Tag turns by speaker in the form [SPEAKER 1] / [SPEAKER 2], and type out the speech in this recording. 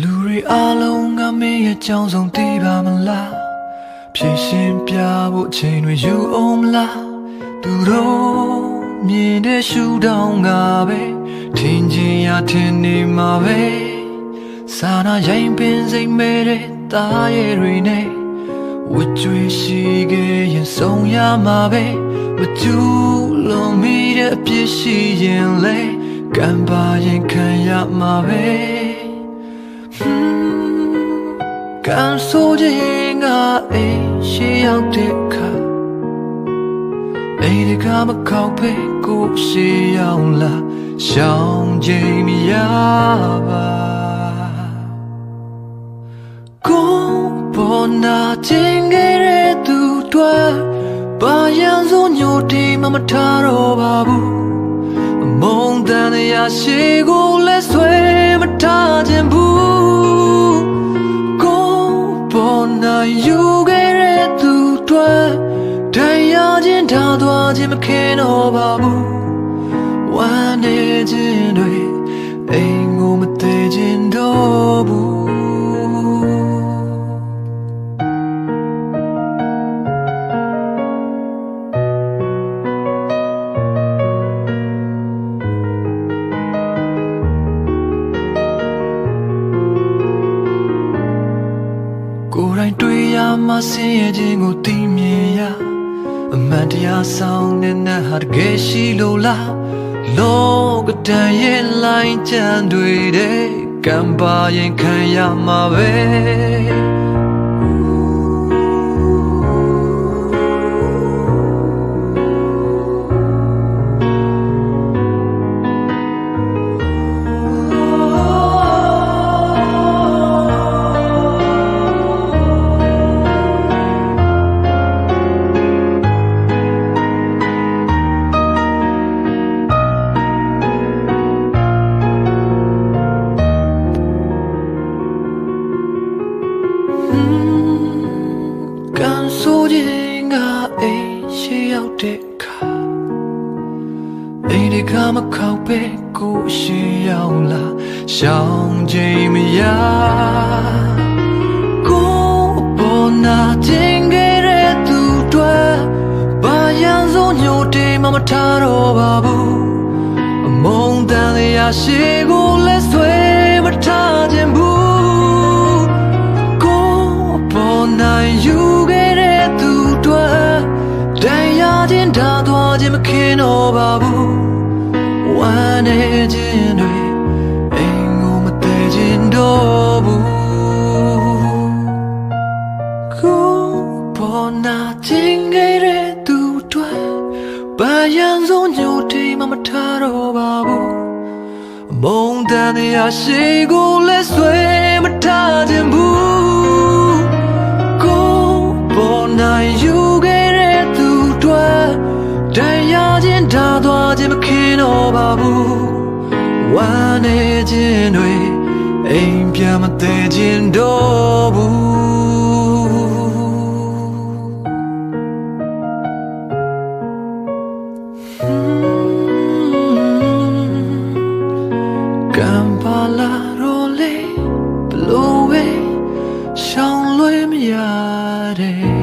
[SPEAKER 1] လူတွေအားလုံးငါမင်းရဲ့ကြောင်းဆုံးသိပါမလားဖြည့်ရှင်ပြဖို့ချိန်တွေယူအောင်မလားသူတို့မြင်တဲ့ရှူတောင်းကပဲထင်ချင်းရထင်နေမှာပဲစာနာရင်ပင်စိတ်မဲ့တဲ့သားရဲ့တွေနဲ့ဝတ်ကြွေရှိခဲ့ရင်ဆုံးရမှာပဲမကျူးလွန်မိတဲ့အပြစ်ရှိရင်လေကံပါရင်ခံရမှာပဲကန်ဆိုခြင်းကအိမ်ရှိရောက်တဲ့ခါအိမ်ကမခောက်ပဲကိုရှိရောက်လာရှောင်ခြင်းမရပါကိုပေါ်နာခြင်းခဲ့တဲ့သူတွေဘာရန်စုံညိုတီမမထားတော့ပါဘူးမုန်းတဲ့ရရှိကိုလဲဆွဲမထားခြင်းဘူးကိုပေါ်နာယူခဲ့တဲ့သူတွေတရားချင်းထားသွားခြင်းမခင်တော့ပါဘူးဝမ်းနေခြင်းတွေအိမ်ကိုမသေးခြင်းတော့ဘူးကိုယ်တိုင်တွေ့ရမှဆင်းရဲခြင်းကိုသိမြင်ရအမှန်တရားဆောင်တဲ့နတ်ဟာတကယ်ရှိလို့လားလောကတန်ရဲ့လိုင်းချမ်းတွေတဲ့ကံပါရင်ခံရမှာပဲကန်ဆိုခြင်းကအိမ်ရှိရောက်တဲ့ခါအိမ်ကမခောက်ပဲကိုရှိရောက်လာရှောင်ခြင်းမရကိုပေါ်နာခြင်းခဲ့တဲ့သူတွေဘာရန်စုံညိုတေမမထားတော့ပါဘူးအမုန်းတန်ရရှိကိုလဲဆွဲမထားခြင်းဘူးကိုပေါ်နာယူတရားချင်းထားသွားခြင်းမခင်တော့ပါဘူးဝမ်းနေခြင်းတွေအိမ်ကိုမသေးခြင်းတော့ဘူးကိုပေါ်နာခြင်းခဲ့တဲ့သူတွေဘာရန်စုံညိုတီမမထားတော့ပါဘူးအမုန်းတန်ရရှိကိုလဲဆွဲမထားခြင်းဘူးကိုပေါ်နာယူတရားချင်းထားသွားခြင်းမခင်တော့ပါဘူးဝမ်းနေခြင်းတွေအိမ်ပြန်မသေးခြင်းတော့ဘူးကံပါလာတော့လေဘလို့ပဲရှောင်လွှဲမရတဲ့